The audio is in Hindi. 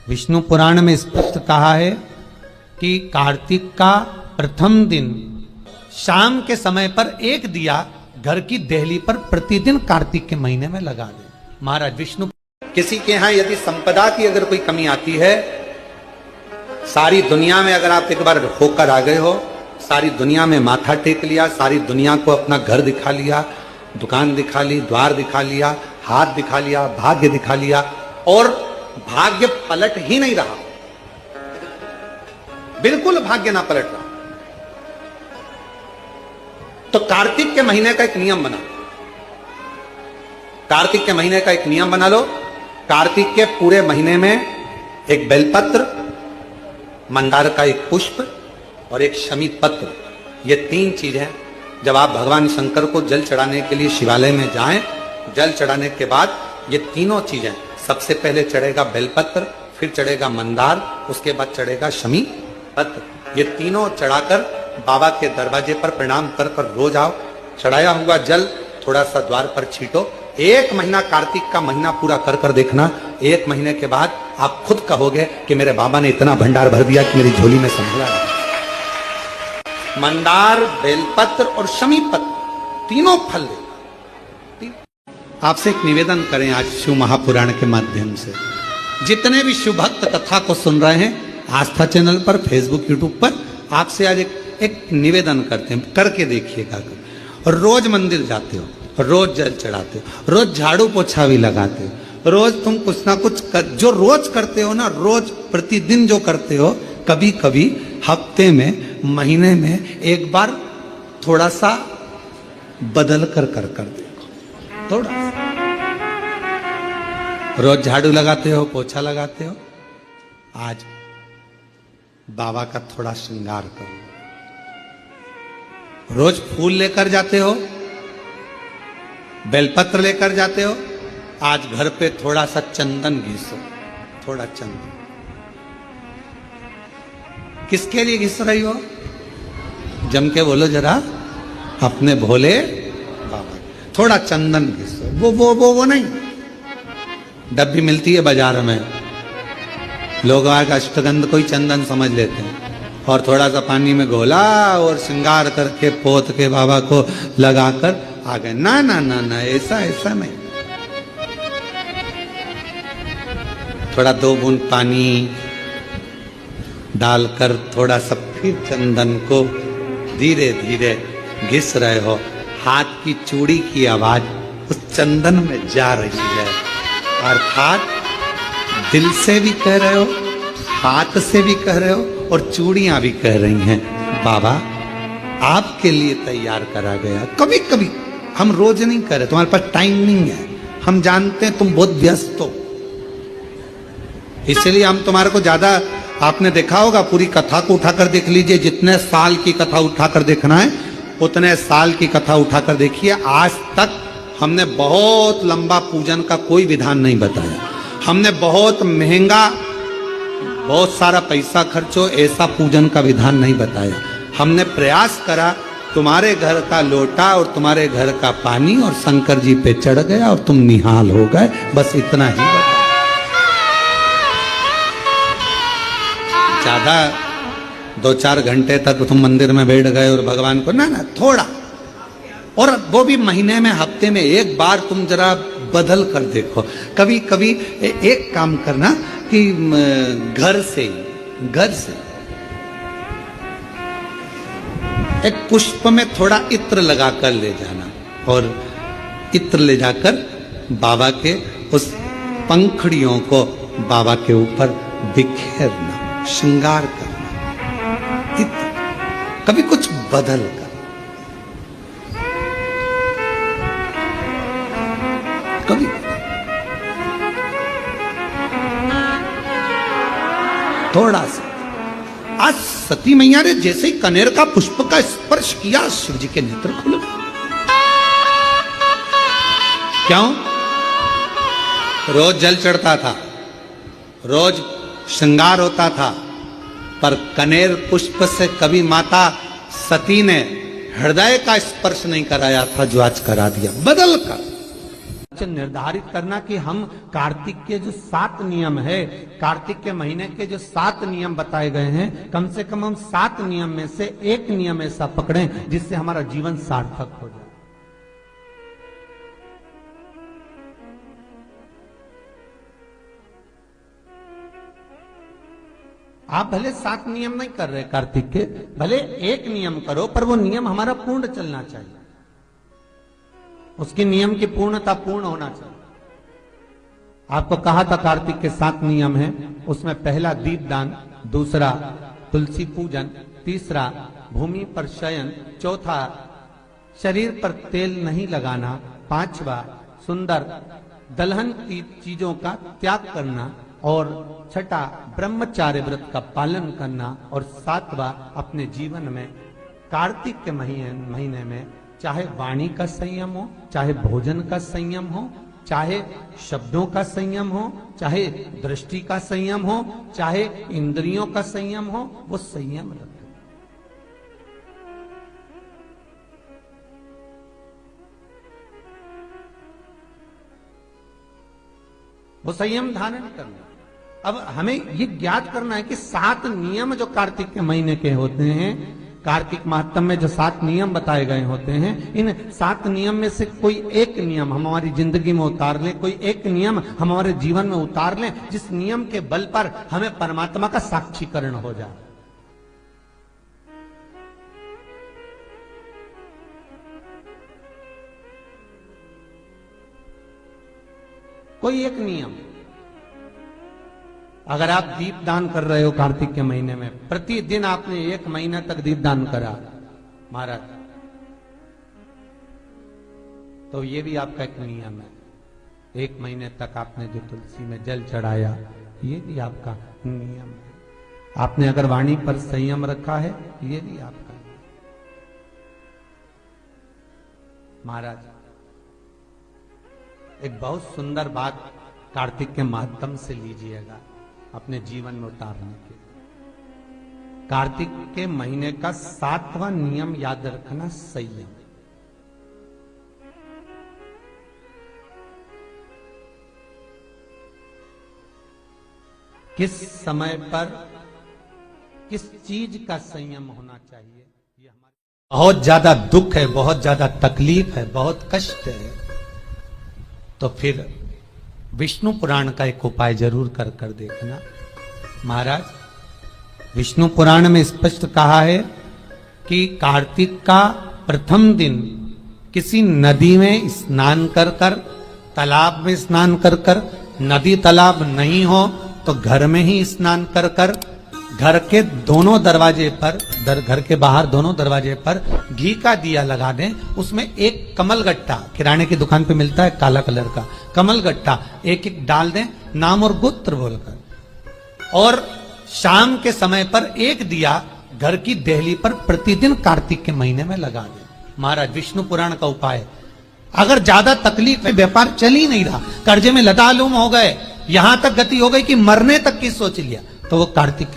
विष्णु पुराण में स्पष्ट कहा है कि कार्तिक का प्रथम दिन शाम के समय पर एक दिया घर की देहली पर प्रतिदिन कार्तिक के महीने में लगा दे। महाराज विष्णु, किसी के यहां यदि संपदा की अगर कोई कमी आती है, सारी दुनिया में अगर आप एक बार होकर आ गए हो, सारी दुनिया में माथा टेक लिया, सारी दुनिया को अपना घर दिखा लिया, दुकान दिखा ली, द्वार दिखा लिया, हाथ दिखा लिया, भाग्य दिखा लिया और भाग्य पलट ही नहीं रहा, बिल्कुल भाग्य ना पलट रहा, तो कार्तिक के महीने का एक नियम बना। कार्तिक के महीने का एक नियम बना लो। कार्तिक के पूरे महीने में एक बेलपत्र, मंदार का एक पुष्प और एक शमीत पत्र, ये तीन चीजें जब आप भगवान शंकर को जल चढ़ाने के लिए शिवालय में जाएं, जल चढ़ाने के बाद ये तीनों चीजें, सबसे पहले चढ़ेगा बेलपत्र, फिर चढ़ेगा मंदार, उसके बाद चढ़ेगा शमीत पत्र, ये तीनों चढ़ाकर बाबा के दरवाजे पर प्रणाम कर कर रोज आओ। चढ़ाया हुआ जल थोड़ा सा द्वार पर छीटो। एक महीना कार्तिक का महीना पूरा कर कर देखना। एक महीने के बाद आप खुद कहोगे कि मेरे बाबा ने इतना भंडार भर दिया कि मेरी झोली में संभला नहीं। मंदार, बेलपत्र और शमी पत्र तीनों फल देगा। आपसे एक निवेदन करें आज शिव महापुराण के माध्यम से, जितने भी शिव भक्त कथा को सुन रहे हैं आस्था चैनल पर, फेसबुक, यूट्यूब पर, आपसे आज एक निवेदन करते हैं, करके देखिएगा। और रोज मंदिर जाते हो, रोज जल चढ़ाते हो, रोज झाड़ू पोछा भी लगाते हो, रोज तुम कुछ ना कुछ जो रोज करते हो ना, रोज प्रतिदिन जो करते हो, कभी कभी हफ्ते में, महीने में एक बार थोड़ा सा बदल कर देखो। थोड़ा सा रोज झाड़ू लगाते हो, पोछा लगाते हो, आज बाबा का थोड़ा श्रृंगार करो। रोज फूल लेकर जाते हो, बेलपत्र लेकर जाते हो, आज घर पे थोड़ा सा चंदन घिसो, थोड़ा चंदन। किसके लिए घिस रही हो? जम के बोलो जरा, अपने भोले बाबा। थोड़ा चंदन घिसो, वो नहीं, डब्बी मिलती है बाजार में, लोग आगे अष्टगंध को ही चंदन समझ लेते हैं, और थोड़ा सा पानी में घोला और श्रृंगार करके पोत के बाबा को लगाकर आ गए। ना ना ना ना, ऐसा नहीं। थोड़ा 2 बूंद पानी डालकर थोड़ा सा फिर चंदन को धीरे धीरे घिस रहे हो। हाथ की चूड़ी की आवाज उस चंदन में जा रही है, अर्थात दिल से भी कह रहे हो, हाथ से भी कह रहे हो, और चूड़ियां भी कह रही हैं, बाबा आपके लिए तैयार करा गया। कभी कभी हम रोज नहीं कर रहे, तुम्हारे पास टाइम नहीं है, हम जानते हैं तुम बहुत व्यस्त हो, इसलिए हम तुम्हारे को ज्यादा, आपने देखा होगा, पूरी कथा को उठाकर देख लीजिए, जितने साल की कथा उठाकर देखना है उतने साल की कथा उठाकर देखिए। आज तक हमने बहुत लंबा पूजन का कोई विधान नहीं बताया, हमने बहुत महंगा, बहुत सारा पैसा खर्चो ऐसा पूजन का विधान नहीं बताया। हमने प्रयास करा, तुम्हारे घर का लोटा और तुम्हारे घर का पानी और शंकर जी पे चढ़ गया और तुम निहाल हो गए, बस इतना ही बताया। ज्यादा 2-4 घंटे तक तुम मंदिर में बैठ गए और भगवान को, ना थोड़ा, और वो भी महीने में, हफ्ते में एक बार तुम जरा बदल कर देखो। कभी कभी एक काम करना कि घर से एक पुष्प में थोड़ा इत्र लगा कर ले जाना, और इत्र ले जाकर बाबा के उस पंखड़ियों को बाबा के ऊपर बिखेरना, श्रृंगार करना, इत्र, कभी कुछ बदल कर, कभी थोड़ा सा। आज सती मैया ने जैसे ही कनेर का पुष्प का स्पर्श किया, शिव जी के नेत्र खुल गए। क्यों? रोज जल चढ़ता था, रोज श्रृंगार होता था, पर कनेर पुष्प से कभी माता सती ने हृदय का स्पर्श नहीं कराया था, जो आज करा दिया बदल कर। लक्ष्य निर्धारित करना कि हम कार्तिक के जो 7 नियम है, कार्तिक के महीने के जो 7 नियम बताए गए हैं, कम से कम हम 7 नियम में से एक नियम ऐसा पकड़ें जिससे हमारा जीवन सार्थक हो जाए। आप भले 7 नियम नहीं कर रहे कार्तिक के, भले एक नियम करो, पर वो नियम हमारा पूर्ण चलना चाहिए, उसकी नियम की पूर्णता पूर्ण होना चाहिए। आपको कहा था कार्तिक के 7 नियम हैं, उसमें पहला दीपदान, दूसरा तुलसी पूजन, तीसरा भूमि पर शयन, चौथा शरीर पर तेल नहीं लगाना, पांचवा सुंदर दलहन की चीजों का त्याग करना, और छठा ब्रह्मचार्य व्रत का पालन करना, और 7वां अपने जीवन में कार्तिक के महीने में चाहे वाणी का संयम हो, चाहे भोजन का संयम हो, चाहे शब्दों का संयम हो, चाहे दृष्टि का संयम हो, चाहे इंद्रियों का संयम हो, वो संयम रखें। वो संयम धारण करना। अब हमें ये ज्ञात करना है कि 7 नियम जो कार्तिक के महीने के होते हैं, कार्तिक माहत्म्य में जो 7 नियम बताए गए होते हैं, इन 7 नियम में से कोई एक नियम हम हमारी जिंदगी में उतार लें, कोई एक नियम हम हमारे जीवन में उतार लें, जिस नियम के बल पर हमें परमात्मा का साक्षीकरण हो जाए। कोई एक नियम। अगर आप दीप दान कर रहे हो कार्तिक के महीने में, प्रतिदिन आपने 1 महीना तक दीप दान करा महाराज, तो ये भी आपका एक नियम है। 1 महीने तक आपने जो तुलसी में जल चढ़ाया, ये भी आपका नियम है। आपने अगर वाणी पर संयम रखा है, ये भी आपका नियम। महाराज एक बहुत सुंदर बात कार्तिक के माध्यम से लीजिएगा अपने जीवन में उतारने के। कार्तिक के महीने का 7वां नियम याद रखना, संयम। किस समय पर किस चीज का संयम होना चाहिए, ये हमारे बहुत ज्यादा दुख है, बहुत ज्यादा तकलीफ है, बहुत कष्ट है, तो फिर विष्णु पुराण का एक उपाय जरूर कर देखना। महाराज विष्णु पुराण में स्पष्ट कहा है कि कार्तिक का प्रथम दिन किसी नदी में स्नान कर कर, तालाब में स्नान कर कर, नदी तालाब नहीं हो तो घर में ही स्नान कर कर, घर के दोनों दरवाजे पर, घर के बाहर दोनों दरवाजे पर घी का दिया लगा दें, उसमें एक कमल गट्टा, किराने की दुकान पे मिलता है काला कलर का कमल गट्टा, एक एक डाल दें नाम और गोत्र बोलकर, और शाम के समय पर एक दिया घर की देहली पर प्रतिदिन कार्तिक के महीने में लगा दें। महाराज विष्णु पुराण का उपाय। अगर ज्यादा तकलीफ है, व्यापार चल ही नहीं रहा, कर्जे में लतालुम हो गए, यहां तक गति हो गई कि मरने तक की सोच लिया, तो वो कार्तिक के